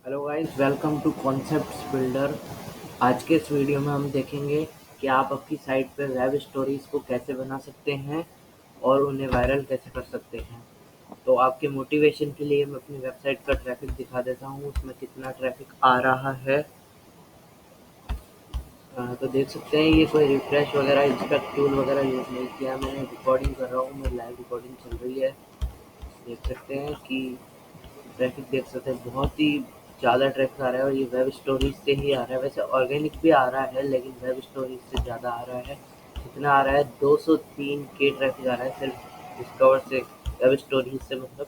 Hello guys, welcome to concepts builder. आज के इस वीडियो में हम देखेंगे कि आप अपनी साइट पर वेब स्टोरीज को कैसे बना सकते हैं और उन्हें वायरल कैसे कर सकते हैं। तो आपके मोटिवेशन के लिए मैं अपनी वेबसाइट का ट्रैफिक दिखा देता हूँ, उसमें कितना ट्रैफिक आ रहा है। तो देख सकते हैं ये कोई रिफ्रेश वगैरह इंस्पेक्ट टूल वगैरह यूज़ नहीं किया। मैं रिकॉर्डिंग कर रहा हूँ, मेरी लाइव रिकॉर्डिंग चल रही है। देख सकते हैं कि ट्रैफिक देख सकते हैं, बहुत ही ज़्यादा ट्रैफिक आ रहा है और ये वेब स्टोरीज से ही आ रहा है। वैसे ऑर्गेनिक भी आ रहा है लेकिन वेब स्टोरीज से ज़्यादा आ रहा है। कितना आ रहा है, 203 के ट्रैफिक आ रहा है सिर्फ डिस्कवर से, वेब स्टोरीज से मतलब।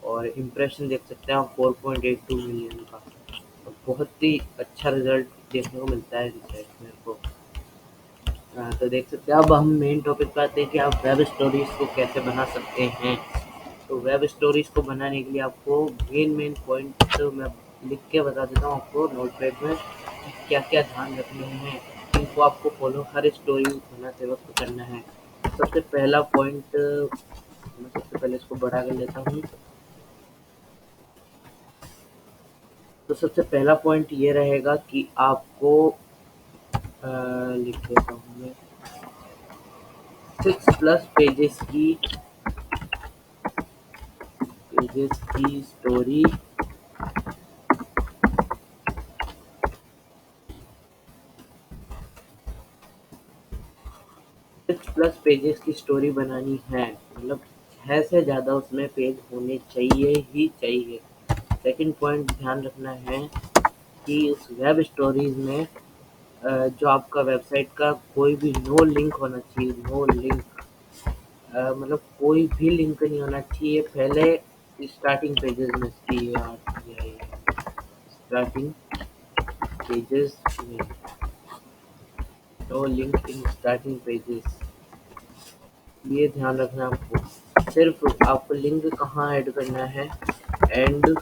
और इम्प्रेशन देख सकते हैं आप 4.82 मिलियन का। और बहुत ही अच्छा रिजल्ट देखने को मिलता है रिसर्च मेरे को। तो देख सकते हैं, अब हम मेन टॉपिक पे आते हैं कि आप वेब स्टोरीज को कैसे बना सकते हैं। तो वेब स्टोरीज को बनाने के लिए आपको मेन पॉइंट मैं लिख के बता देता हूँ आपको नोटपैड में कि क्या क्या ध्यान रखने हैं। इनको आपको फॉलो हर स्टोरी बनाते वक्त करना है। सबसे पहला पॉइंट, मैं सबसे पहले इसको बड़ा कर लेता हूँ। तो सबसे पहला पॉइंट ये रहेगा कि आपको लिख देता हूँ मैं 6+ पेजेस की स्टोरी 6+ पेजेस की स्टोरी बनानी है। मतलब 6 से ज़्यादा उसमें पेज होने चाहिए ही चाहिए। सेकंड पॉइंट ध्यान रखना है कि उस वेब स्टोरीज में जो आपका वेबसाइट का कोई भी नो लिंक होना चाहिए। नो लिंक मतलब कोई भी लिंक नहीं होना चाहिए पहले स्टार्टिंग पेजेस में। स्टार्टिंग पेजेस में no link in starting pages, ये ध्यान रखना आपको। सिर्फ आपको लिंक कहाँ ऐड करना है, एंड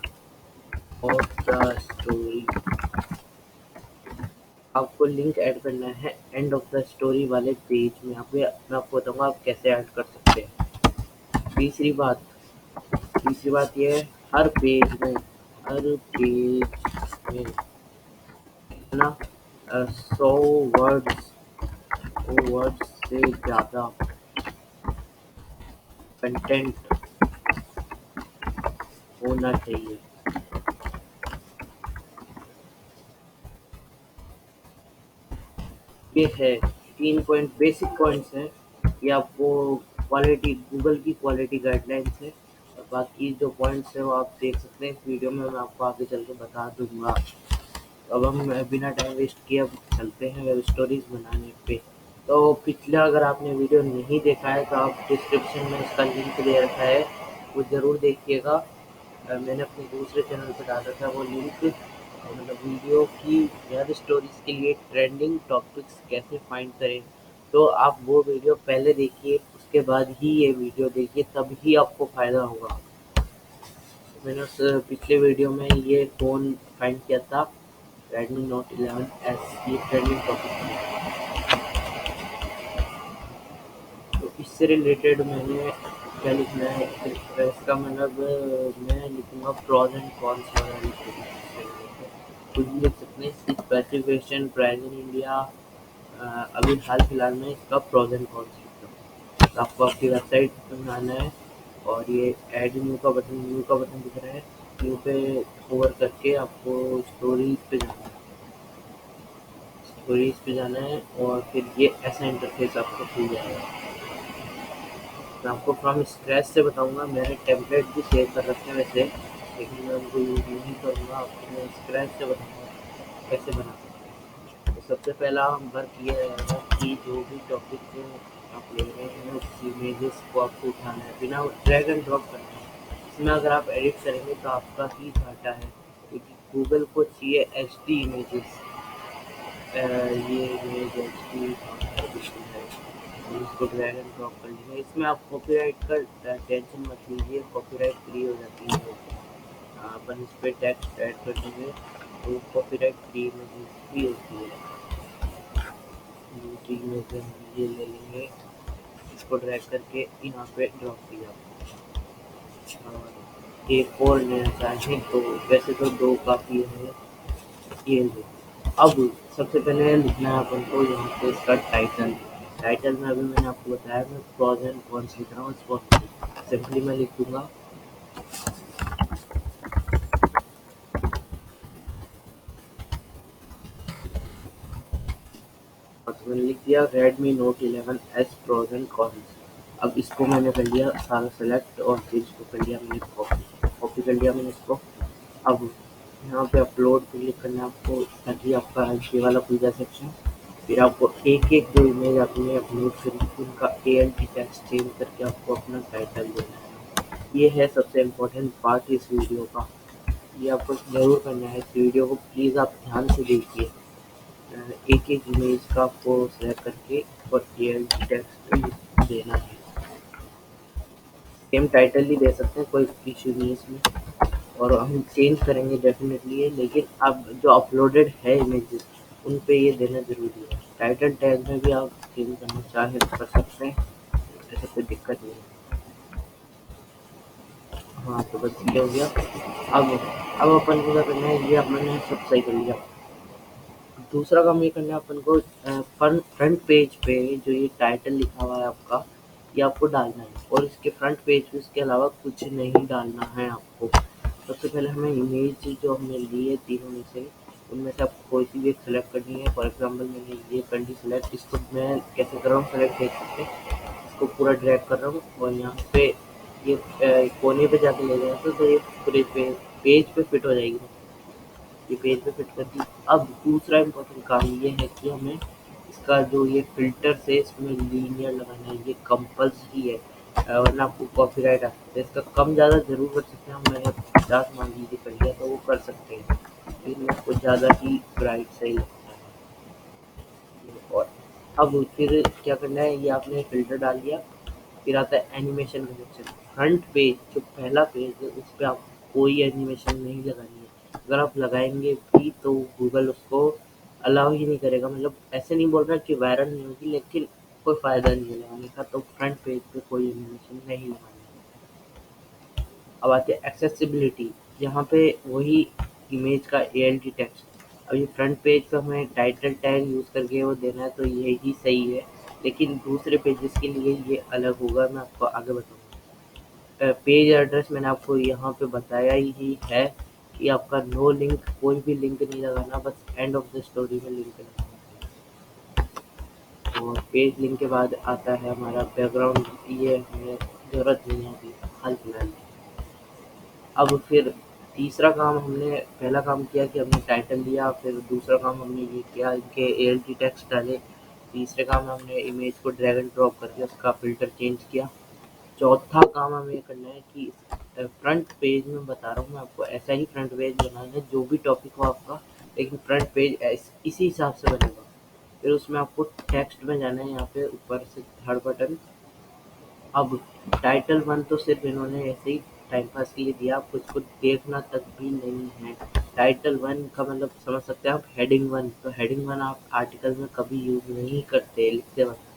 ऑफ द स्टोरी। आपको लिंक ऐड करना है एंड ऑफ द स्टोरी वाले पेज में। मैं आपको बताऊंगा आप कैसे ऐड कर सकते हैं। तीसरी बात ये है, हर पेज में ना 100 वर्ड्स से ज़्यादा कंटेंट होना चाहिए। ये है 3 पॉइंट, बेसिक पॉइंट्स हैं। ये आपको क्वालिटी, गूगल की क्वालिटी गाइडलाइंस है। और बाकी जो पॉइंट्स हैं वो आप देख सकते हैं इस वीडियो में, मैं आपको आगे चल के बता दूंगा। अब हम बिना टाइम वेस्ट किए अब चलते हैं वेब स्टोरीज बनाने पे। तो पिछला अगर आपने वीडियो नहीं देखा है तो आप डिस्क्रिप्शन में इसका लिंक दे रखा है, वो ज़रूर देखिएगा। मैंने अपने दूसरे चैनल पर डाला था वो लिंक। मतलब वीडियो की वेब स्टोरीज के लिए ट्रेंडिंग टॉपिक्स कैसे फाइंड करें। तो आप वो वीडियो पहले देखिए, उसके बाद ही ये वीडियो देखिए, तब ही आपको फ़ायदा होगा। मैंने उस पिछले वीडियो में ये फ़ोन फाइंड किया था, रेडमी नोट 11S, ये ट्रेंडिंग टॉपिक है। तो इससे रिलेटेड मैंने क्या लिखना है, इसका मतलब मैं लिखूँगा प्रॉस एंड कॉन्स वगैरह लिखूँगा। इससे रिलेटेड कुछ भी लिख सकते हैं, इसकी स्पेसिफिकेशन, प्राइस इन इंडिया। अभी हाल फिलहाल में इसका प्रॉस एंड कॉन्स लिखता हूँ। तो आपको आपकी वेबसाइट में आना है और ये ऐड न्यू का बटन दिख रहा है। न्यू पे ओवर करके आपको स्टोरीज पे जाना है और फिर ये ऐसा इंटरफेस आपको खुल जाएगा। मैं आपको फ्रॉम स्क्रैच से बताऊंगा, मैंने टेम्पलेट भी सेव कर रखे हैं वैसे, लेकिन मैं उनको यूज़ नहीं करूँगा। आपको मैं स्क्रैच से बताऊंगा कैसे बना सकते हैं। तो सबसे पहला हम वर्क ये रहेगा कि जो भी टॉपिक आप ले रहे हैं उस इमेजेस को आपको उठाना है, बिना ड्रैग एंड ड्रॉप करना है। इसमें अगर आप एडिट करेंगे तो आपका ही घाटा है, क्योंकि गूगल को चाहिए HD इमेजेस। ये इमेज HD है, इसको ड्रैग एंड ड्रॉप कर लीजिए। इसमें आप कॉपीराइट का टेंशन मत लीजिए, कॉपीराइट फ्री हो जाती है। अपन इस पे टेक्स्ट ऐड कर देंगे तो कॉपीराइट फ्री इमेजेस भी होती है। दूसरी इमेज हम ये ले लेंगे, इसको ड्रैग करके यहाँ पे ड्रॉप किया। एक और लेना चाहें तो वैसे तो 2 काफ़ी है, ये लो। अब सबसे पहले लिखना है अपन को यहाँ पे इसका टाइटल। टाइटल में अभी मैंने आपको बताया मैं प्रोस एंड कॉन्स लिख रहा हूँ इसको सिंपली मैं लिख दूँगा और तो मैंने लिख दिया Redmi note 11 S pros and cons. अब इसको मैंने कर लिया सारा सेलेक्ट और फिर इसको कर लिया मैंने कॉपी कर लिया मैंने इसको। अब यहाँ पे अपलोड पे क्लिक करना है आपको ताकि आपका ये वाला खुल जाए सेक्शन। फिर आपको एक-एक जो इमेज आपने अपलोड करी थी उनका ALT टेक्स्ट चेंज करके आपको अपना टाइटल देना है। ये है सबसे इम्पोर्टेंट पार्ट इस वीडियो का। ये आपको ज़रूर करना है, इस वीडियो को प्लीज़ आप ध्यान से देखिए। एक-एक इमेज का आपको सेलेक्ट करके और ALT टेक्स्ट देना है। सेम टाइटल ही दे सकते हैं, कोई इश्यू नहीं है इसमें। और हम चेंज करेंगे डेफिनेटली है, लेकिन अब जो अपलोडेड है इमेजेस उन पे ये देना ज़रूरी है। टाइटल टैग में भी आप चेंज करना चाहें तो कर सकते हैं, ऐसा कोई दिक्कत नहीं है। हाँ, तो बस ये हो गया। अब अपन को क्या करना है, ये अपन ने सब सही कर लिया। दूसरा काम ये करना है अपन को फ्रंट पेज पे जो ये टाइटल लिखा हुआ है आपका, ये आपको डालना है और इसके फ्रंट पेज पे इसके अलावा कुछ नहीं डालना है आपको। सबसे पहले हमें इमेज जो हमने ली है तीनों में से, उनमें से आपको कोई सी भी एक सेलेक्ट करनी है। फॉर एग्जांपल मैंने ये कर ली सेलेक्ट, इसको मैं कैसे कर रहा हूँ सेलेक्ट देख सकते हैं। इसको पूरा ड्रैग कर रहा हूँ और यहाँ पे ये कोने पे जाके ले जाए तो ये पूरे पेज पे फिट हो जाएगी। ये पेज पे फिट कर दी। अब दूसरा इम्पोर्टेंट काम ये है कि हमें इसका जो ये फ़िल्टर से इसमें लीनियर लगाना है, ये कंपल्सरी है। वरना आपको कॉपीराइट आ सकता है। इसका कम ज़्यादा ज़रूर कर सकते हैं हम, मैंने 50 मान लीजिए कर लिया तो वो कर सकते हैं, लेकिन मेरे को ज़्यादा ही ब्राइट सही लगता है। और अब फिर क्या करना है, ये आपने फ़िल्टर डाल दिया। फिर आता है एनिमेशन का सेक्शन। फ्रंट पेज जो पहला पेज है उस पे आप कोई एनिमेशन नहीं लगानी है। अगर आप लगाएंगे भी तो गूगल उसको अलाउ ही नहीं करेगा। मतलब ऐसे नहीं बोल रहा कि वायरल नहीं होगी, लेकिन कोई फ़ायदा नहीं है लगाने का, तो फ्रंट पेज पे कोई एनिमेशन नहीं लगानी है। अब आते हैं एक्सेसिबिलिटी, यहाँ पे वही इमेज का ALT टेक्स्ट। अब ये फ्रंट पेज पे हमें टाइटल टैग यूज़ करके वो देना है तो यही सही है, लेकिन दूसरे पेजेस के लिए ये अलग होगा, मैं आपको आगे बताऊँगा। पेज एड्रेस मैंने आपको यहाँ पे बताया ही है कि आपका नो लिंक, कोई भी लिंक नहीं लगाना, बस एंड ऑफ द स्टोरी में लिंक लगाना है। और पेज लिंक के बाद आता है हमारा बैकग्राउंड, ये हमें ज़रूरत नहीं है अभी हाल फिलहाल में। अब फिर तीसरा काम हमने पहला काम किया कि हमने टाइटल दिया, फिर दूसरा काम हमने ये किया इनके ALT टेक्स्ट डाले। तीसरे काम में हमने इमेज को ड्रैग एंड ड्रॉप करके उसका फ़िल्टर चेंज किया। चौथा काम हमें ये करना है कि फ्रंट पेज में बता रहा हूँ मैं आपको, ऐसा ही फ्रंट पेज बनाना है जो भी टॉपिक हो आपका, लेकिन फ्रंट पेज इसी हिसाब से बनेगा। फिर उसमें आपको टेक्स्ट में जाना है, यहाँ पे ऊपर से थर्ड बटन। अब टाइटल 1 तो सिर्फ इन्होंने ऐसे ही टाइम पास के लिए दिया, आपको इसको देखना तक भी नहीं है। टाइटल 1 का मतलब समझ सकते हैं आप, हेडिंग 1। तो हेडिंग 1 आप आर्टिकल में कभी यूज़ नहीं करते लिखते वक्त।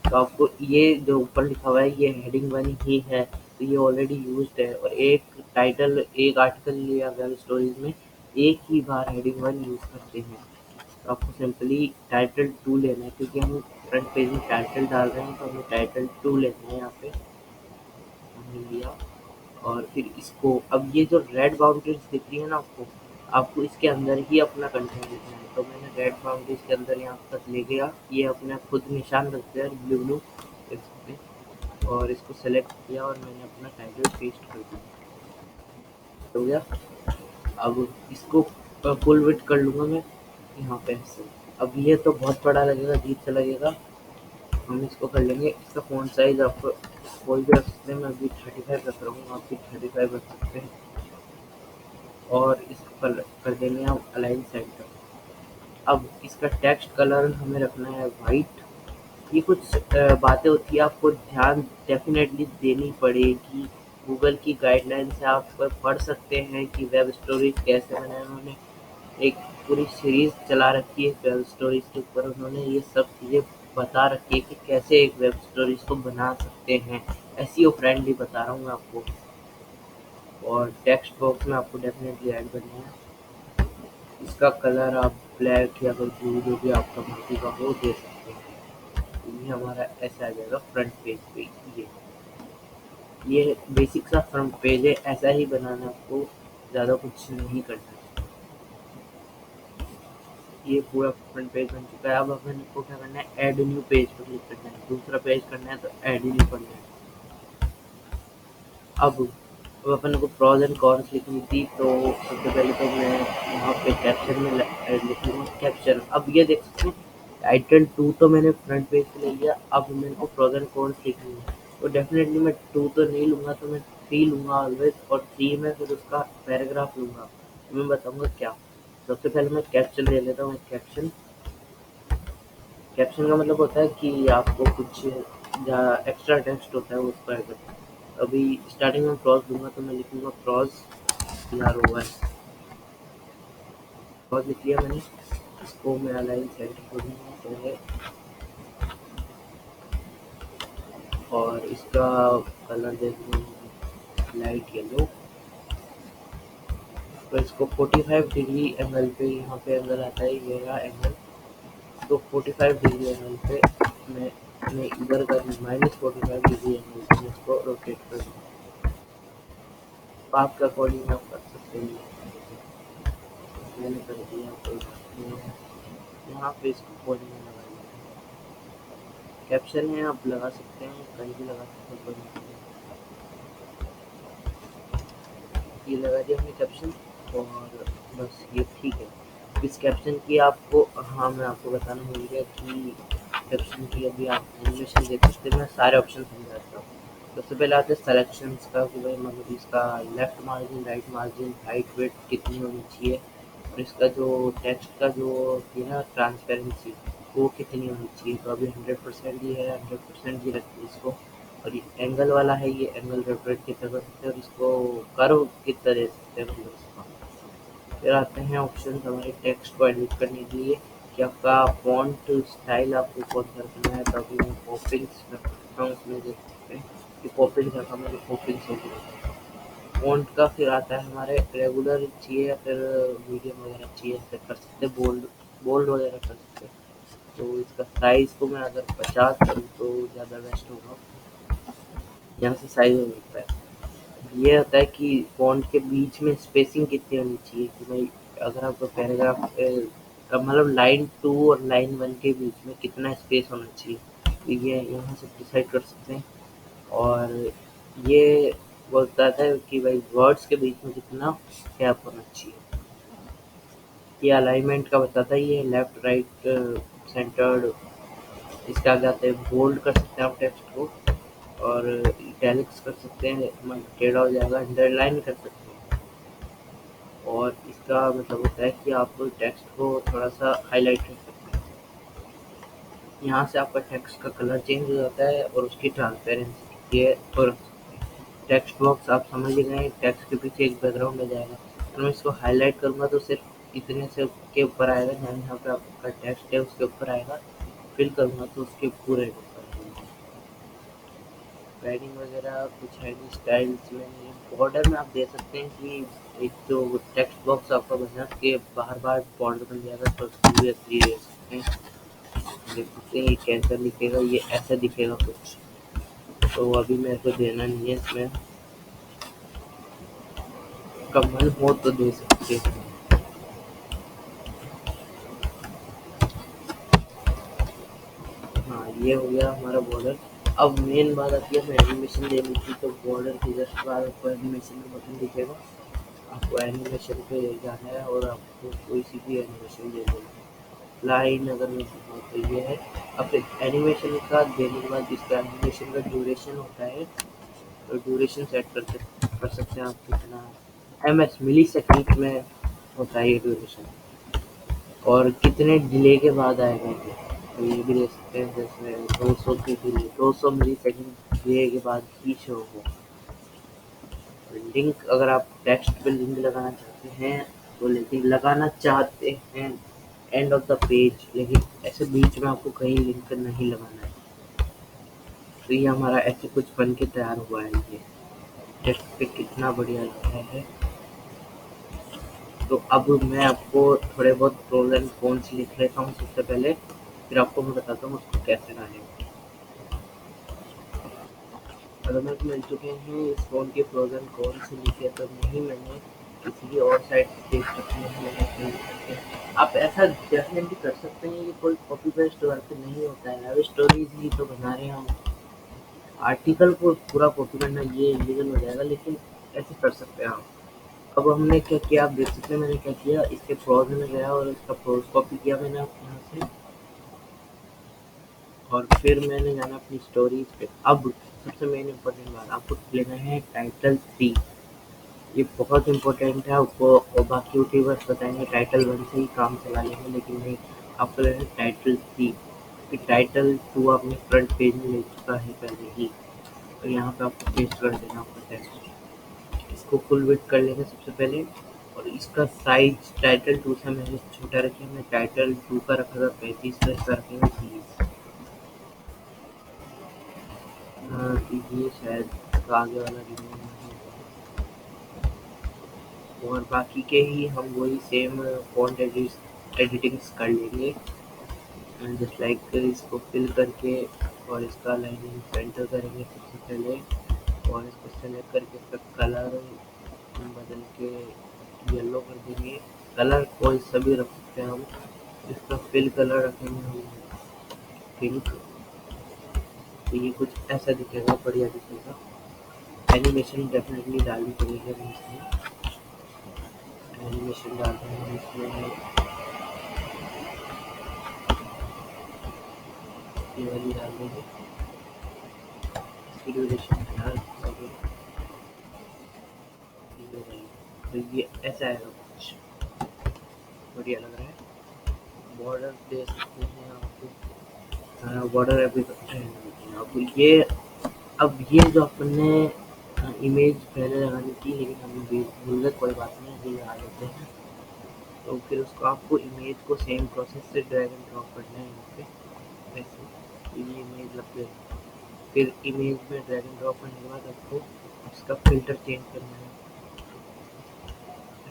तो आपको ये जो ऊपर लिखा हुआ है ये हेडिंग 1 ही है, तो ये ऑलरेडी यूज्ड है। और एक टाइटल, एक आर्टिकल या वेब स्टोरीज में एक ही बार हेडिंग 1 यूज़ करते हैं। तो आपको सिंपली टाइटल 2 लेना है, क्योंकि हम फ्रंट पेज में टाइटल डाल रहे हैं तो हमें टाइटल 2 लेना है। यहाँ पे हमने लिया और फिर इसको, अब ये जो रेड बाउंड्रीज दिख रही है ना आपको इसके अंदर ही अपना कंटेंट लिखना है। तो मैंने रेड बाउंड्रीज के अंदर यहाँ तक ले गया, ये अपने खुद निशान रखते हैं ब्लू ब्लू देख सकते हैं। और इसको सेलेक्ट किया और मैंने अपना टाइटल पेस्ट कर दिया, हो गया। अब इसको फुल विड्थ कर लूँगा मैं यहाँ पे ऐसे। अब ये तो बहुत बड़ा लगेगा, अजीब सा लगेगा, हम इसको कर लेंगे। इसका फ़ॉन्ट साइज़ आप कोई भी रख सकते हैं, मैं अभी 35 रख रहा हूँ, आप भी 35 रख सकते हैं। और इसको कर देंगे हम अलाइन सेंटर। अब इसका टेक्स्ट कलर हमें रखना है वाइट। ये कुछ बातें होती है, आपको ध्यान डेफिनेटली देनी पड़ेगी। गूगल की गाइडलाइन से आप पढ़ सकते हैं कि वेब स्टोरीज कैसे बनाए। उन्होंने एक पूरी सीरीज चला रखी है वेब स्टोरीज के ऊपर, उन्होंने ये सब चीज़ें बता रखी है कि कैसे एक वेब स्टोरीज को बना सकते हैं। एसईओ फ्रेंडली बता रहा हूँ मैं आपको। और टेक्स्ट बॉक्स में आपको डेफिनेटली ऐड करना है। इसका कलर आप ब्लैक या कोई ब्लू जो भी आपका मर्जी का वो दे सकते हैं। ये हमारा ऐसा आ जाएगा फ्रंट पेज पे। ये बेसिक सा फ्रंट पेज है, ऐसा ही बनाना आपको, ज़्यादा कुछ नहीं करना है। ये पूरा फ्रंट पेज बन चुका है। अब अपन को क्या करना है, ऐड न्यू पेज पर क्लिक करना है। दूसरा पेज करना है तो ऐड न्यू करना है। अब अपन को प्रोज एंड कॉन्स लिखनी थी, तो सबसे पहले तो मैं यहाँ पे कैप्शन में लिखूँगा कैप्शन। अब ये देख सकते हैं टाइटल 2 तो मैंने फ्रंट पेज पे ले लिया। अब मेरे को प्रोज एंड कॉन्स लिखनी है, तो डेफिनेटली मैं 2 तो नहीं लूँगा, तो मैं 3 लूँगा ऑलवेज, और 3 में फिर उसका पैराग्राफ लूँगा। तो मैं बताऊँगा क्या। सबसे पहले मैं कैप्शन ले लेता हूँ। कैप्शन कैप्शन का मतलब होता है कि आपको कुछ जहाँ एक्स्ट्रा टेक्स्ट होता है वो उसको ऐड करना है। अभी स्टार्टिंग में प्रॉज दूंगा, तो मैं लिखूंगा प्रॉज PROS। प्रॉज लिख लिया मैंने। इसको मैं अलाइन सेंटर करूँगा पहले, और इसका कलर दे दूँगा लाइट येलो। तो इसको 45 डिग्री एंगल पे, यहाँ पे एंगल आता है ये रहा एंगल, तो 45 डिग्री एंगल पे मैं इधर का -45 डिग्री एंगल पे इसको रोटेट कर दूँगा। आपके अकॉर्डिंग आप कर सकते हैं। मैंने कर दिया, तो यहाँ पे इसको कोडिंग में लगा दिया। कैप्शन है, आप लगा सकते हैं, कहीं भी लगा सकते हैं, कोई नहीं। ये लगा दिया हमने कैप्शन, और बस ये ठीक है। इस कैप्शन की आपको, हाँ मैं आपको बताना भूल गया कि कैप्शन की अभी आप एनिमेशन देख सकते हैं। मैं सारे ऑप्शन समझाता हूँ। सबसे पहले आते हैं सेलेक्शंस का, कि भाई मतलब इसका left margin, right margin, height weight कितनी होनी चाहिए, और इसका जो टेक्स्ट का जो है ना ट्रांसपेरेंसी, वो कितनी होनी चाहिए। तो अभी 100% ही है, 100% ही रखिए इसको। और ये एंगल वाला है, ये एंगल रोटेट कितना कर सकते हैं, और इसको कर्व कितना दे सकते हैं मतलब इसका। फिर आते हैं ऑप्शन हमारे टेक्स्ट को एडिट करने के लिए, कि आपका फॉन्ट स्टाइल आपको कौन सा रखना है। तो अभी मैं पॉपिंग्स रखता हूँ, उसमें देख सकते हैं कि पॉपिंग्स रखा मैंने, पॉपिंग्स हो गया। फ़ॉन्ट का फिर आता है हमारे रेगुलर चाहिए या फिर मीडियम वगैरह चाहिए, फिर कर सकते हैं बोल्ड, बोल्ड वगैरह कर सकते हैं। तो इसका साइज़ को मैं अगर 50 करूँ तो ज़्यादा बेस्ट होगा। यहाँ से साइज़ हो सकता है। ये होता है कि फ़ॉन्ट के बीच में स्पेसिंग कितनी होनी चाहिए, कि भाई अगर आपका पैराग्राफ मतलब लाइन 2 और लाइन 1 के बीच में कितना स्पेस होना चाहिए, तो ये यहाँ से डिसाइड कर सकते हैं। और ये बताता है कि भाई वर्ड्स के बीच में कितना गैप होना चाहिए। ये अलाइनमेंट का बताता है, ये लेफ्ट राइट सेंटर्ड। इसके आगे आते हैं बोल्ड कर सकते हैं आप टेक्स्ट को, और इटैलिक्स कर सकते हैं, मतलब टेढ़ा हो जाएगा, अंडरलाइन कर सकते हैं। और इसका मतलब होता है कि आप टेक्स्ट को थोड़ा सा हाईलाइट कर सकते हैं। यहाँ से आपका टेक्स्ट का कलर चेंज हो जाता है, और उसकी ट्रांसपेरेंसी ये, और टेक्स्ट बॉक्स आप समझ ही गए, टेक्स्ट के पीछे एक बैकग्राउंड आ जाएगा। तो मैं इसको हाईलाइट करूँगा तो सिर्फ इतने से के ऊपर आएगा, जहाँ पे आपका टेक्स्ट है उसके ऊपर आएगा। फिल करूँगा तो उसके पूरे ऊपर आएगा। पैडिंग वगैरह कुछ है नहीं, स्टाइल्स में नहीं। बॉर्डर में आप दे सकते हैं कि एक जो टेक्स्ट बॉक्स आपका बना के बाहर बाहर बॉर्डर बन जाएगा, तो उसको भी अच्छी दे सकते हैं। देख सकते हैं ये कैसा दिखेगा, ये ऐसा दिखेगा कुछ। तो अभी मेरे को देना नहीं है इसमें, का मन हो तो दे सकते हैं। हाँ, ये हो गया हमारा बॉर्डर। अब मेन बात आती है, हमें एनिमेशन देनी थी, तो बॉर्डर की जस्ट बाद आपको एनिमेशन का बटन दिखेगा। आपको एनिमेशन पे जाना है, और आपको कोई सी भी एनिमेशन दे देना है। लाइन अगर मैं दूँगा तो ये है। अब फिर एनिमेशन का देने के बाद इसका एनिमेशन का ड्यूरेशन होता है, तो ड्यूरेशन सेट कर सकते हैं आप कितना, ms मिली सेकंड में होता है ये ड्यूरेशन, और कितने डिले के बाद आएगा ये, तो ये भी दे सकते हैं। जैसे 200 की डिले, 200 मिली सेकंड डिले के बाद ही शो हो। लिंक अगर आप टेक्स्ट पे लिंक लगाना चाहते हैं, तो लेकिन लगाना चाहते हैं एंड ऑफ द पेज, लेकिन ऐसे बीच में आपको कहीं लिंक नहीं लगाना है। तो ये हमारा ऐसे कुछ बन के तैयार हुआ है ये। टेक्स्ट पे कितना बढ़िया लग रहा है। तो अब मैं आपको थोड़े बहुत प्रोज एंड कॉन्स लिख लेता हूँ सबसे पहले, फिर आपको मैं बताता हूँ उसको कैसे डालें। अगर मैं मिल चुके हैं इस फ़ोन के प्रोज एंड कॉन्स लिखे, तो नहीं मैंने किसी भी और साइट से देख सकते हैं, मैंने कहीं देख सकते हैं। आप ऐसा डेफिनेटली कर सकते हैं, ये कोई कॉपी पेस्ट वर्क नहीं होता है, लव स्टोरीज ही तो बना रहे हैं हम। आर्टिकल को पूरा कॉपी करना ये इलीगल हो जाएगा, लेकिन ऐसे कर सकते हैं आप। अब हमने क्या किया, आप देख सकते हैं मैंने क्या किया, इसके प्रोज में गया और इसका प्रोज कॉपी किया मैंने यहाँ से, और फिर मैंने जाना अपनी स्टोरीज पे। अब सबसे मेन इम्पोर्टेंट बात, आपको लेना है टाइटल 3। ये बहुत इम्पोर्टेंट है, आपको और बाकी यूट्यूबर्स बताएंगे टाइटल 1 से ही काम चला लेंगे, लेकिन नहीं, आपको लेना है टाइटल 3। फिर टाइटल 2 आपने फ्रंट पेज में ले चुका है पहले ही, और यहाँ पे आपको पेस्ट कर देना आपका टेक्स्ट। इसको फुल विड्थ कर लेंगे सबसे पहले, और इसका साइज टाइटल 2 से मैंने छोटा रखा है, मैं टाइटल 2 का रखा था 35, का इसका रखेंगे 30। ये शायद इसका आगे वाला रिमूव नहीं होगा। और बाकी के ही हम वही सेम फॉन्ट एडिटिंग्स कर लेंगे, जस्ट लाइक इसको फिल करके, और इसका लाइनिंग सेंटर करेंगे सबसे पहले, और इसको सेलेक्ट करके इसका कलर बदल के येलो कर देंगे। कलर कोई सभी रख सकते हैं हम, इसका फिल कलर रखेंगे हम पिंक। तो ये कुछ ऐसा दिखेगा, बढ़िया दिखेगा। एनिमेशन डेफिनेटली डालनी पड़ेगी हमें इसमें, एनिमेशन डाल रहे हैं इसमें, ये वाली डाल देंगे, इसकी ड्यूरेशन डाल देंगे, ये वाली। तो ये ऐसा आएगा, कुछ बढ़िया लग रहा है। बॉर्डर दे सकते हैं आपको, बॉर्डर अभी तक अब ये, अब ये जो अपने इमेज पहले लगानी थी, लेकिन हम भूल गए, कोई बात नहीं, ये लगा देते हैं। तो फिर उसको आपको इमेज को सेम प्रोसेस से ड्रैग एंड ड्रॉप करना है यहाँ पे, वैसे। तो ये इमेज लग गई, फिर इमेज में ड्रैग एंड ड्रॉप करने के बाद आपको उसका फ़िल्टर चेंज करना है।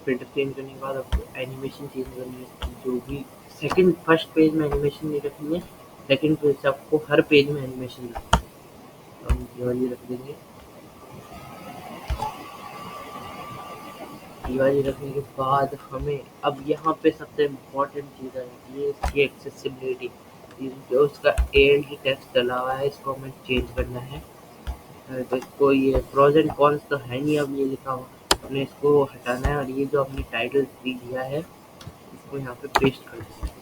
फ़िल्टर चेंज करने के बाद आपको एनिमेशन चेंज करनी है, जो भी सेकंड फर्स्ट पेज में एनिमेशन नहीं रखनी है, सेकंड पेज से आपको हर पेज में एनिमेशन रखनी है। तो हम ये वाली रख देंगे। ये वाली रखने के बाद हमें अब यहाँ पे सबसे इम्पोर्टेंट चीज़ है, ये इसकी एक्सेसिबिलिटी। जो उसका एंड टेक्स्ट डला हुआ है, इसको हमें चेंज करना है। तो इसको ये प्रोज एंड कॉन्स तो है नहीं, अब ये लिखा हुआ हमने इसको हटाना है, और ये जो हमने टाइटल 3 दिया है, इसको यहाँ पे पेस्ट कर देना है।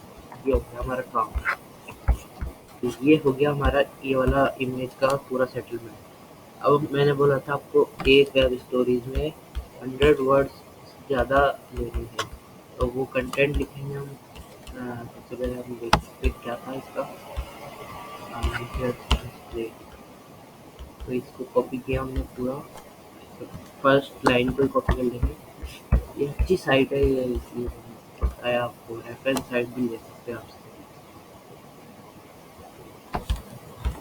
ये हो गया हमारा काम। तो ये हो गया हमारा ये वाला इमेज का पूरा सेटलमेंट। अब मैंने बोला था आपको एक वेब स्टोरीज में 100 वर्ड्स ज़्यादा लेने हैं, तो वो कंटेंट लिखेंगे हम। सबसे पहले हम देखते क्या था इसका, डिस्प्ले। तो इसको कॉपी किया हमने पूरा, तो फर्स्ट लाइन को कॉपी कर लेंगे। ये अच्छी साइट है ये, इसलिए मैंने बताया आपको, रेफरेंस साइट भी ले सकते हैं आप।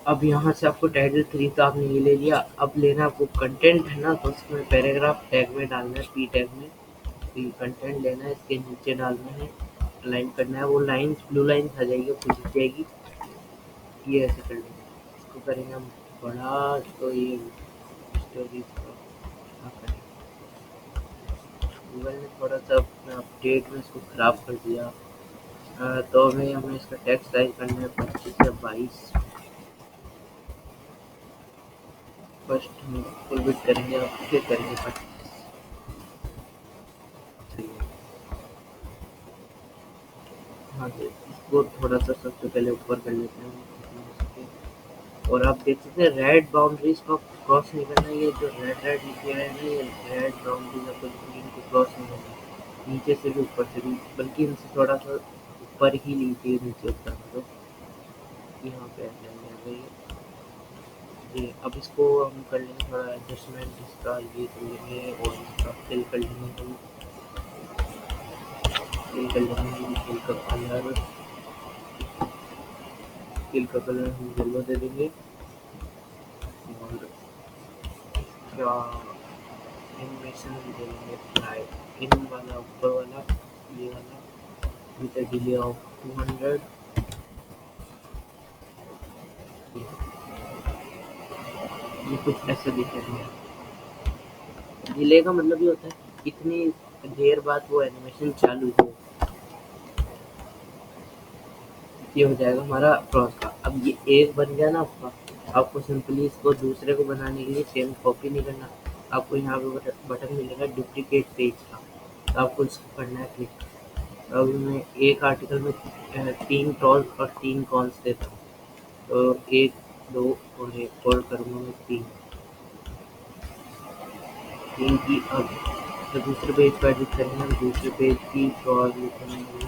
अब यहाँ से आपको टाइटल 3 तो आपने ये ले लिया, अब लेना आपको कंटेंट है ना, तो उसमें पैराग्राफ टैग में डालना है, पी टैग में। तो ये कंटेंट लेना है, इसके नीचे डालना है, अलाइन करना है, वो लाइन्स ब्लू लाइन्स आ जाएगी, वो दिख जाएगी। ये ऐसे कर लेंगे, इसको करेंगे हम बड़ा, तो ये स्टोरीज का क्या करें, गूगल ने थोड़ा सा अपने अपडेट में इसको ख़राब कर दिया। तो हमें हमें इसका टेक्स्ट साइज करना है 25 या 22। फर्स्ट हम फुल विड्थ करेंगे, अब फिर करेंगे 25। हाँ जी, इसको थोड़ा सा सबसे पहले ऊपर कर लेते हैं जितना हो सके। और आप देख सकते हैं रेड बाउंड्रीज को क्रॉस नहीं करना है, ये जो रेड रेड लिखे हुए हैं ना, ये रेड बाउंड्रीज आपको इनको क्रॉस नहीं करना है, नीचे से भी ऊपर से भी, बल्कि इनसे थोड़ा सा ऊपर ही लीजिए, नीचे उतना करो। यहाँ पे आ जाएंगे ये। अब इसको हम कर लेंगे थोड़ा एडजस्टमेंट, इसका ये कर लेंगे, और इसका फिल कर लेंगे हम, फिल कर लेंगे, फिल का कलर, फिल का कलर हम येलो दे देंगे। और क्या, एनिमेशन हम दे लेंगे फ्राई इन वाला ऊपर वाला ये वाला विद अ डिले ऑफ 200 ये कुछ ऐसा दिखेगा। डिले का मतलब ये होता है कितनी देर बाद वो एनिमेशन चालू हो। ये हो जाएगा हमारा क्रॉस का। अब ये एक बन गया ना आपका। आपको सिंपली इसको दूसरे को बनाने के लिए सेम कॉपी नहीं करना। आपको यहाँ पे बटन मिलेगा डुप्लीकेट पेज का, तो आपको इसको करना है क्लिक। तो अभी मैं एक आर्टिकल में 3 प्रोस और 3 कॉन्स देता हूँ। तो 1, 2 और 1 और करूँगा मैं 3। 3 की अब तो दूसरे पेज पर एडिट करेंगे हम दूसरे पेज की प्रोस लिखेंगे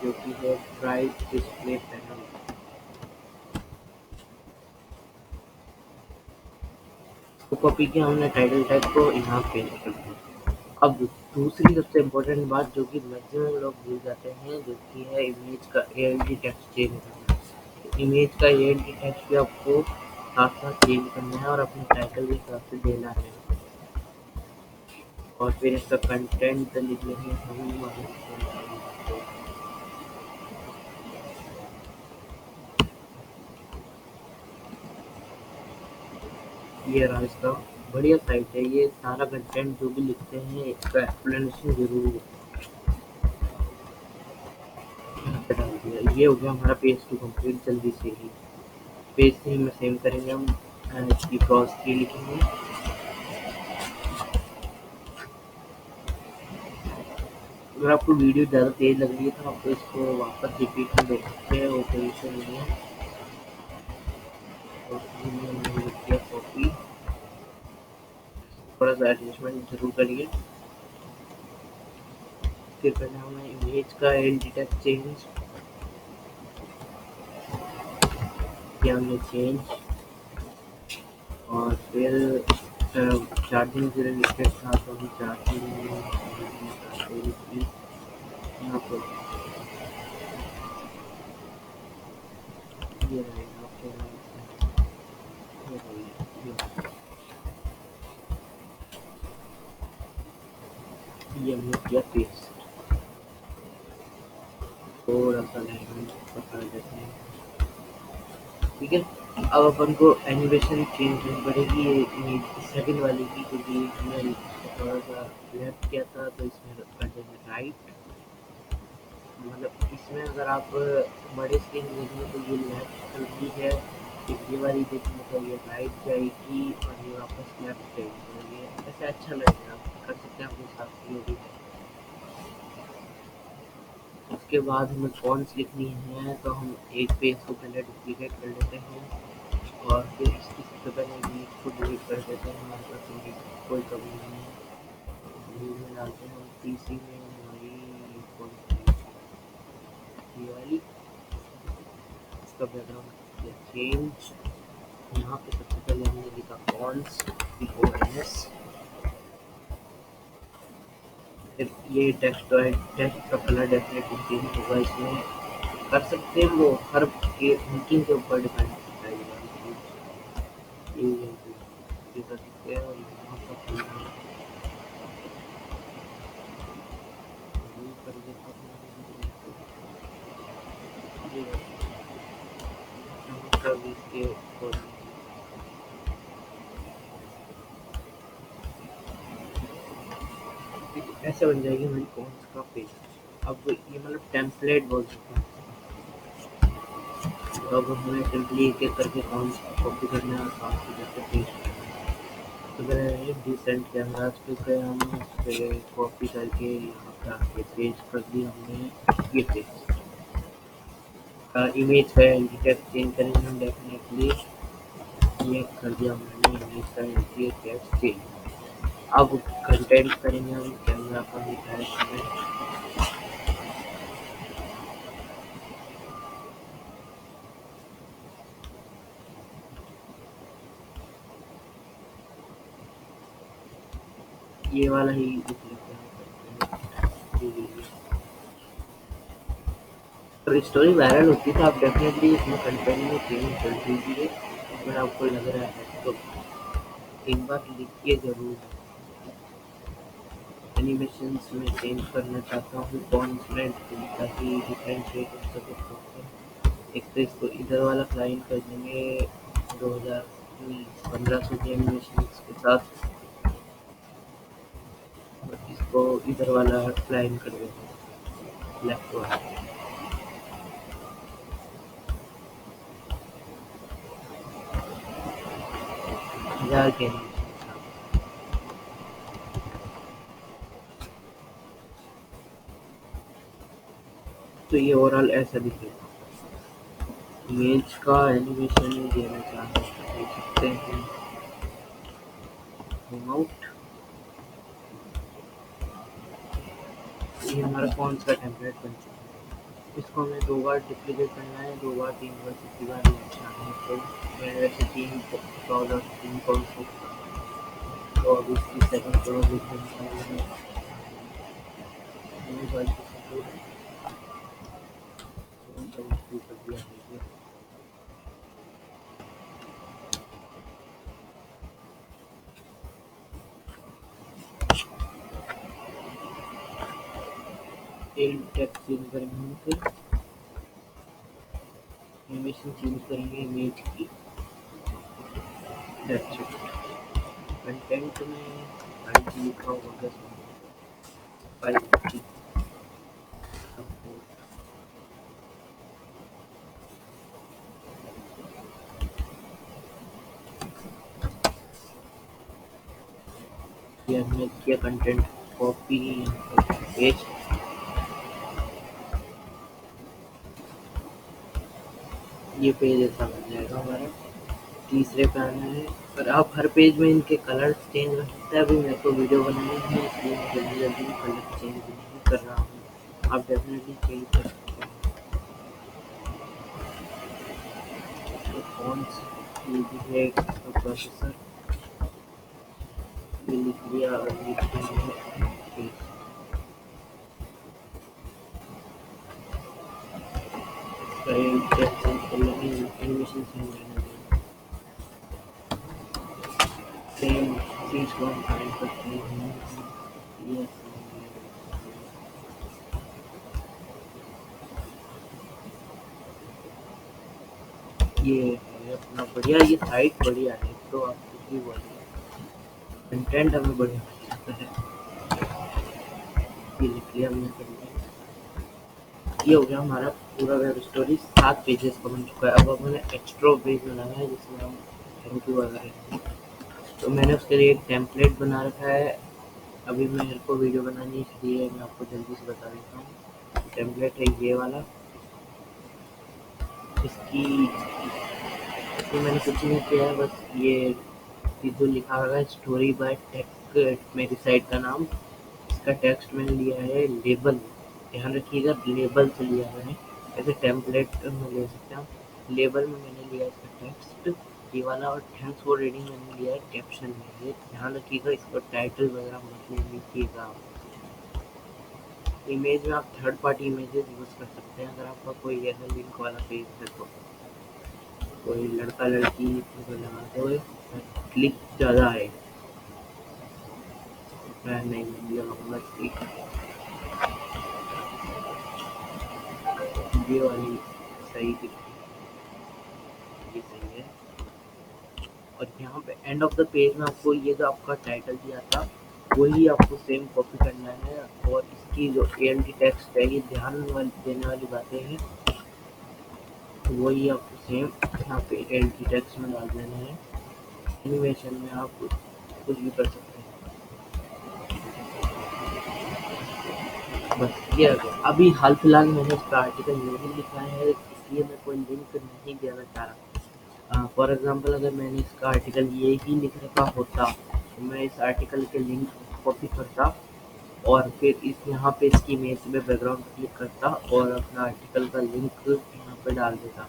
जो कि है प्राइस डिस्प्ले पैनल। तो कॉपी किया हमने टाइटल टैग को यहाँ पेस्ट कर दिया। अब दूसरी सबसे इम्पोर्टेंट बात जो कि मैक्सिमम लोग भूल जाते हैं जो कि है इमेज का ALT टेक्स्ट चेंज करना। इमेज का ALT टेक्स्ट भी आपको साथ साथ चेंज करना है और अपने टाइटल के हिसाब से देना है। और फिर इसका कंटेंट लिख लेंगे हम ये रहा इसका बढ़िया साइट है। ये सारा कंटेंट जो भी लिखते हैं इसका एक्सप्लेनेशन जरूर डाल दिया। ये हो गया हमारा पेज टू कंप्लीट जल्दी से ही। पेज 3 में सेव करेंगे हम इसकी क्रॉस की लिखेंगे। अगर आपको वीडियो ज़्यादा तेज लग रही है तो आपको इसको वापस रिपीट में देख सकते हैं, वो कोई इशू नहीं है। और हमने लिख दिया कॉपी, थोड़ा सा एडजस्टमेंट जरूर करिए। फिर करना है हमें इमेज का एंड टेक्स्ट चेंज किया हमने चेंज। और फिर चार्जिंग रिलेटेड था तो हम चार्जिंग यहाँ पर ये रहेगा फिर ये रहेगा ये हमने किया पेस्ट। थोड़ा सा लैंग्वेज पकड़ देते हैं, ठीक है। अब अपन को एनिमेशन चेंज करनी पड़ेगी ये सेकंड वाली की, क्योंकि हमने थोड़ा सा लेफ्ट किया था तो इसमें कर देंगे राइट। मतलब इसमें अगर आप बड़े स्क्रीन देखेंगे तो ये लेफ्ट चलती है, ये वाली देखेंगे तो ये राइट जाएगी और ये वापस लेफ्ट जाएगी। तो ये ऐसे अच्छा लगेगा, आप कर सकते हैं अपने हिसाब से जो भी है। उसके बाद हमें फॉन्ट्स लिखनी है तो हम एक पेज को पहले डुप्लीकेट कर लेते हैं और फिर इसकी सबसे पहले इमेज को डिलीट कर देते हैं। हमारे पास इमेज कोई कमी नहीं है। इमेज में डालते हैं हम पीसी में हमारी कौन सी ये वाली। इसका बैकग्राउंड या चेंज। यहाँ पे सबसे पहले हमने लिखा फॉन्ट्स PONS। फिर ये टेक्स्ट है, टेक्स्ट का कलर डेफिनेटली चेंज होगा। इसमें कर सकते हैं वो हर के थिंकिंग के ऊपर डिपेंड करता है। ये कर सकते हैं और यहाँ पर कर देता हूँ इसके ऐसे बन जाएगी हमारी कॉन्स का पेज। अब ये मतलब टेम्पलेट बोल सकते हैं। तो अब हमें सिंपली एक एक करके कॉन्स कॉपी करना है और साथ ही करके पेस्ट करना है। तो मैंने डिसेंट कैमराज पे गए हम उस पर कॉपी करके यहाँ पे आके पेस्ट कर दिया हमने ये पेज। इमेज का टेक्स्ट चेंज करेंगे हम डेफिनेटली। ये कर दिया हमने इमेज का टेक्स्ट चेंज। अब कंटेंट करेंगे हम कैमरा का भी टैग करें। ये वाला ही लिख लेते हैं। अगर स्टोरी वायरल होती है तो आप डेफिनेटली इसमें कंटेंट में चेंज कर दीजिए अगर आपको लग रहा है तो। एक बार लिखिए ज़रूर। एनिमेशंस में चेंज करना चाहता हूँ कॉन्स्टेंट ताकि डिफरेंशिएट हो सके प्रॉपर। एक तो इसको इधर वाला क्लाइंट कर देंगे 2015 के एनिमेशंस के साथ, और इसको इधर वाला क्लाइंट कर देंगे लेफ्ट वाला। 1000 के एनिमेशन। तो ये ओवरऑल ऐसा दिखेगा। इमेज का एनिमेशन देना चाहते हैं, देख सकते हैं। Zoom out. ये हमारा कौन सा टेम्पलेट बन चुका है। इसको हमें 2 बार डुप्लीकेट करना है, 2 बार 3 बार 4 बार नहीं अच्छा है। तो मैंने वैसे 3 और 3 कौन से, तो अब इसकी सेकंड प्रोजेक्ट है। इमेज वाली कर दिया है। टेल टेक्स्ट चेंज करेंगे हम, फिर एनिमेशन चेंज करेंगे इमेज की। That's it. कंटेंट में फाइल लिखा होगा कैसे, फाइल की सपोर्ट। ये हमने किया कंटेंट कॉपी पेस्ट। ये पेज ऐसा बन जाएगा हमारा। तीसरे पे आना है, पर आप हर पेज में इनके कलर्स चेंज कर सकते हैं। अभी मेरे को वीडियो बनानी है इसलिए मैं जल्दी जल्दी कलर चेंज नहीं कर रहा हूँ। आप डेफिनेटली चेंज कर सकते हैं। तो फ़ॉन्ट्स ये भी है इसका प्रोसेसर, ये लिख लिया और लिख देंगे। टेक्स्ट चेंज कर लेंगे, एनिमेशन चेंज करना है। सेम चीज़ को हम फाइंड करते हैं। ये ये है अपना बढ़िया, ये साइट बढ़िया है तो आप कुछ भी बोलिए, कंटेंट हमें बढ़िया मिल जाता है। ये लिख लिया हमने कर लिया। ये हो गया हमारा पूरा वेब स्टोरी 7 पेजेस का बन चुका है। अब हमने एक्स्ट्रा पेज बनाना है जिसमें हम थैंक यू वगैरह, तो मैंने उसके लिए एक टेम्पलेट बना रखा है। अभी मेरे को वीडियो बनानी है इसलिए मैं आपको जल्दी से बता देता हूँ। टेम्पलेट है ये वाला। इसकी इसमें मैंने कुछ नहीं किया है, बस ये जो लिखा हुआ है स्टोरी बाय टेक मेरी साइट का नाम। इसका टेक्स्ट मैंने लिया है लेबल, ध्यान रखिएगा लेबल से लिया है मैंने, ऐसे टेम्पलेट में ले सकते हैं आप। लेबल में मैंने लिया है इसका टेक्स्ट ये वाला, और थैंक्स फॉर रीडिंग मैंने लिया है कैप्शन में। ये ध्यान रखिएगा, इसको टाइटल वगैरह मत लिखिएगा। इमेज में आप थर्ड पार्टी इमेजेस यूज़ कर सकते हैं अगर आपका कोई ऐसा लिंक वाला पेज है तो। कोई लड़का लड़की फोटो लगाते हुए क्लिक ज़्यादा है, मैं नहीं लगाऊंगा क्लिक। ये वाली सही दिख रही है, ये सही है। और यहाँ पे एंड ऑफ द पेज में आपको ये जो आपका टाइटल दिया था वही आपको सेम कॉपी करना है, और इसकी जो ALT टेक्स्ट है ये ध्यान देने वाली बातें हैं, तो वही आपको सेम यहाँ पे ALT टेक्स्ट में डाल देना है। एनिमेशन में आप कुछ भी कर सकते हैं। बस ये आ गया। अभी हाल फिलहाल मैंने इसका आर्टिकल नहीं लिखा है इसलिए मैं कोई लिंक नहीं देना चाह रहा। फॉर एग्जांपल अगर मैंने इसका आर्टिकल ये ही लिख रखा होता तो मैं इस आर्टिकल के लिंक कॉपी करता और फिर इस यहाँ पे इसकी इमेज पे बैकग्राउंड क्लिक करता और अपना आर्टिकल का लिंक यहाँ पे डाल देता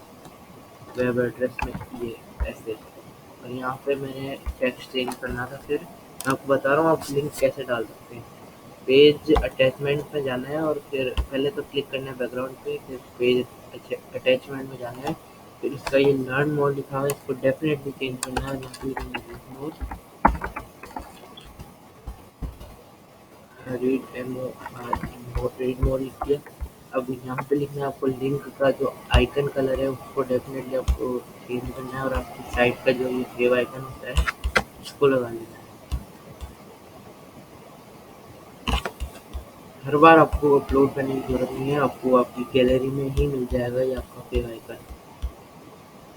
वेब एड्रेस में, ये ऐसे। और यहाँ पे मैंने टेक्स्ट चेंज करना था। फिर मैं आपको बता रहा हूँ आप लिंक कैसे डाल सकते हैं। पेज अटैचमेंट में जाना है और फिर पहले तो क्लिक करना है बैकग्राउंड पे, फिर पेज अटैचमेंट में जाना है। फिर इसका ये लर्न मोड लिखा हुआ है, इसको डेफिनेटली चेंज करना है, not using this mode. Read एमओ मोर रीड मोर लिख दिया। अब यहाँ पे लिखना है आपको लिंक का जो आइकन कलर है उसको डेफिनेटली आपको चेंज करना है और आपकी साइट का जो ये सेव आइकन होता है उसको लगा लेना है। हर बार आपको अपलोड करने की ज़रूरत नहीं है, आपको आपकी गैलरी में ही मिल जाएगा ये आपका सेव आइकन।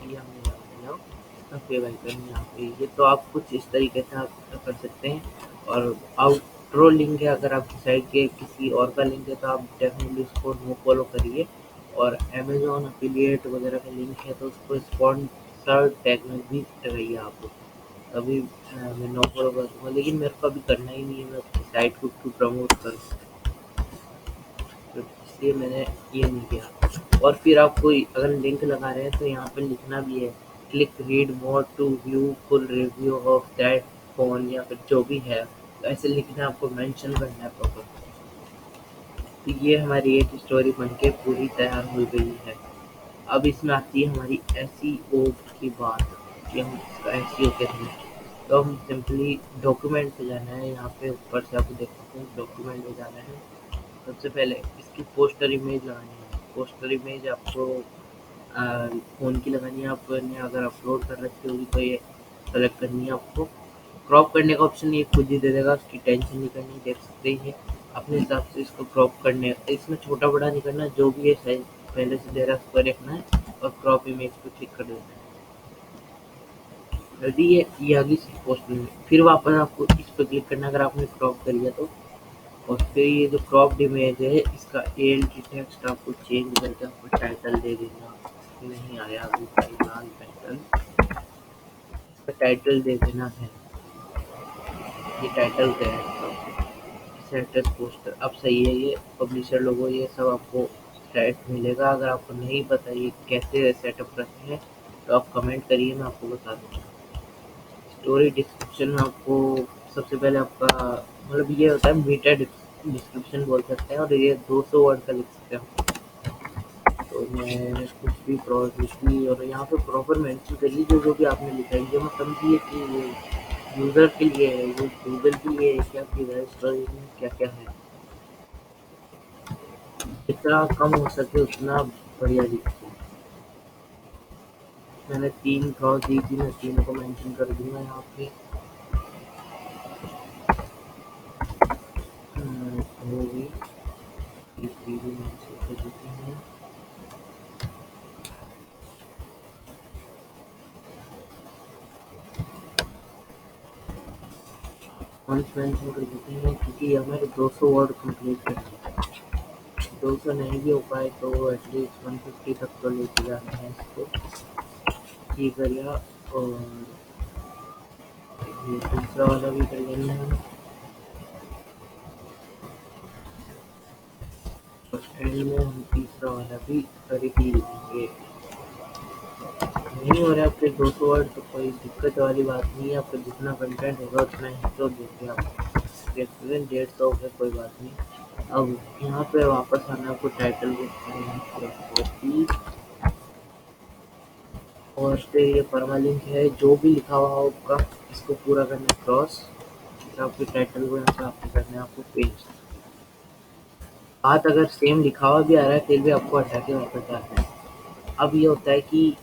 ये हमने लगा दिया इसका सेव आइकन यहाँ पे। ये तो आप कुछ इस तरीके से आप कर सकते हैं। और आउटरो लिंक है, अगर आपकी साइट के किसी और का लिंक है तो आप डेफिनेटली उसको नो फॉलो करिए। और अमेज़न एफिलिएट वगैरह का लिंक है तो उसको स्पॉन्सर्ड टैग में भी रहिए आप। तभी मैं नो फॉलो कर दूँगा, लेकिन मेरे को अभी करना ही नहीं है, मैं अपनी साइट को क्यों प्रमोट करूँ? तो इसलिए मैंने ये नहीं किया। और फिर आप कोई अगर लिंक लगा रहे हैं तो यहाँ पे लिखना भी है click read more to view full review of that phone या फिर जो भी है, तो ऐसे लिखना है, आपको मेंशन करना है प्रॉपर। तो ये हमारी एक स्टोरी बनके पूरी तैयार हो गई है। अब इसमें आती है हमारी एसईओ की बात कि हम इसका एसईओ कैसे करें। तो हम सिंपली डॉक्यूमेंट पे जाना है, यहाँ पे ऊपर से आपको देख सकते हैं डॉक्यूमेंट पे जाना है। सबसे पहले इसकी पोस्टर इमेज लगानी है। पोस्टर इमेज आपको फ़ोन की लगानी है, आपने अगर अपलोड कर रखी होगी तो ये सेलेक्ट करनी है आपको। क्रॉप करने का ऑप्शन ये खुद ही दे देगा, उसकी टेंशन नहीं करनी, देख सकते हैं अपने हिसाब से इसको क्रॉप करने। इसमें छोटा बड़ा नहीं करना, जो भी है साइज पहले से दे रहा है उसको रखना है और क्रॉप इमेज पे क्लिक कर देना है। रेडी है, ये आ गई पोस्ट में। फिर वापस आपको इस पे क्लिक करना है अगर आपने क्रॉप कर लिया तो। और फिर ये जो क्रॉप्ड इमेज है इसका ALT टेक्स्ट आपको चेंज करके आपको टाइटल दे देना। नहीं आया अभी फिलहाल टाइटल, इसका टाइटल दे देना है। ये टाइटल क्या है इसका? Sets poster. अब सही है, ये पब्लिशर लोगो ये सब आपको सेट मिलेगा। अगर आपको नहीं पता ये कैसे सेटअप करते हैं तो आप कमेंट करिए, मैं आपको बता दूँगा। स्टोरी डिस्क्रिप्शन में आपको सबसे पहले आपका मतलब ये होता है मीटा डिस्क्रिप्शन बोल सकते हैं, और ये 200 वर्ड का लिख सकते हैं। तो मैं कुछ भी लिखी और यहाँ पे प्रॉपर मेंशन करिए जो भी आपने लिखा है। ये मत समझिए कि ये यूज़र के लिए है, ये गूगल के लिए है, क्या चीज़ है, स्टोरी में क्या-क्या है। जितना कम हो सके उतना बढ़िया लिखिए। मैंने 3 क्रॉस दी थी, मैं तीनों को मेंशन कर दूँगा यहाँ पे। हो गई, तीसरी भी मेंशन कर देते हैं। फॉन्ट मेंशन कर देते हैं क्योंकि हमें 200 वर्ड कंप्लीट करना है। 200 नहीं भी हो पाए तो एटलीस्ट 150 तक तो लेके जाना है इसको। ये करिए। और ये दूसरा वाला भी कर लेना है। और एंड में हम तीसरा वाला भी कर ही लेंगे। नहीं हो रहा आपके 200 वर्ड तो कोई दिक्कत वाली बात नहीं है, आपका जितना कंटेंट होगा उतना ही तो देंगे आप। रेस्टोरेंट 150 हो गया, कोई बात नहीं। अब यहाँ पे वापस आना, आपको टाइटल को कॉपी और फिर ये परमालिंक है, जो भी लिखा हुआ हो आपका इसको पूरा करना है क्रॉस। फिर आपके टाइटल को यहाँ पे आपको करना है आपको पेस्ट। बात अगर सेम लिखा हुआ भी आ रहा है फिर भी आपको हटा के वापस आना है। अब ये होता है कि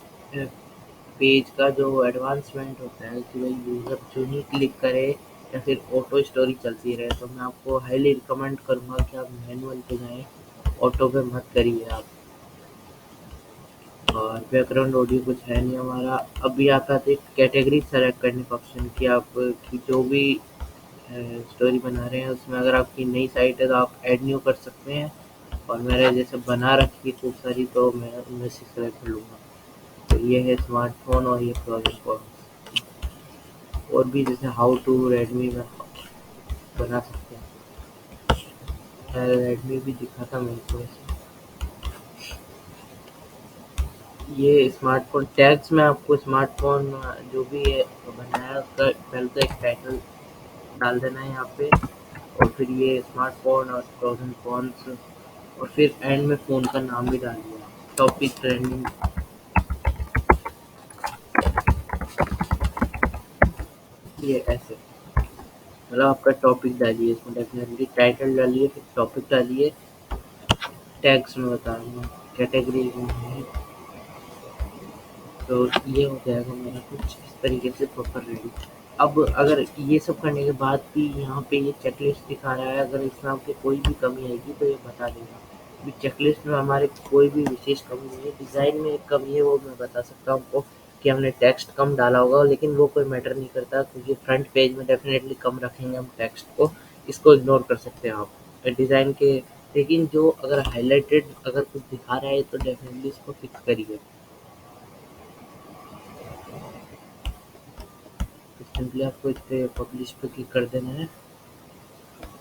पेज का जो एडवांसमेंट होता है कि भाई यूज़र जो ही क्लिक करे या फिर ऑटो स्टोरी चलती रहे, तो मैं आपको हाईली रिकमेंड करूँगा कि आप मैनुअल पे जाएँ, ऑटो पे मत करिए आप। और बैकग्राउंड ऑडियो कुछ है नहीं हमारा। अभी आता है कैटेगरी सेलेक्ट करने का ऑप्शन कि आप की जो भी स्टोरी बना रहे हैं उसमें अगर आपकी नई साइट है तो आप ऐड न्यू कर सकते हैं। और मैंने जैसे बना रखी है खूब सारी तो मैं उनमें से सेलेक्ट कर लूँगा। तो ये है स्मार्टफ़ोन और ये प्रोजेक्ट फॉर्म। और भी जैसे हाउ टू रेडमी में बना सकते हैं। रेडमी भी दिखा था मेरे को वैसे। ये स्मार्टफ़ोन टैग्स में आपको स्मार्टफ़ोन जो भी है बनाया है उसका पहले तो एक टाइटल डाल देना है यहाँ पे। और फिर ये स्मार्टफ़ोन और प्रोस एंड कॉन्स, और फिर एंड में फ़ोन का नाम भी डाल दिया। टॉपिक ट्रेंडिंग, ये ऐसे। मतलब आपका टॉपिक डालिए इसमें, डेफिनेटली टाइटल डालिए, फिर टॉपिक डालिए, टैग्स में बता रहा हूँ, कैटेगरी में है। तो ये हो जाएगा मेरा कुछ इस तरीके से प्रॉपर रेडी। अब अगर ये सब करने के बाद भी यहाँ पे ये चेकलिस्ट दिखा रहा है, अगर इसमें आपकी कोई भी कमी आएगी तो ये बता देगा। अभी चेकलिस्ट में हमारे कोई भी विशेष कमी नहीं है, डिज़ाइन में एक कमी है वो मैं बता सकता हूँ आपको कि हमने टेक्स्ट कम डाला होगा, लेकिन वो कोई मैटर नहीं करता क्योंकि फ्रंट पेज में डेफिनेटली कम रखेंगे हम टेक्स्ट को, इसको इग्नोर कर सकते हैं आप डिज़ाइन के। लेकिन जो अगर हाईलाइटेड अगर कुछ दिखा रहा है तो डेफिनेटली इसको फिक्स करिए। तो सिंपली आपको इस पे पब्लिश पे क्लिक कर देना है।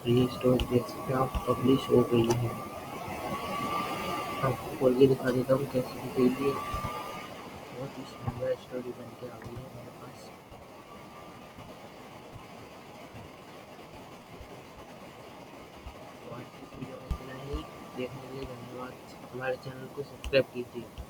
ये स्टोरेज देख सकते हैं आप, पब्लिश हो गई है। आपको खोल के दिखा देता हूँ कैसे दिख रही है। बहुत ही सुंदर स्टोरी बन के आ गई है मेरे पास। तो आज की वीडियो में इतना ही। देखने के लिए धन्यवाद। हमारे चैनल को सब्सक्राइब कीजिए।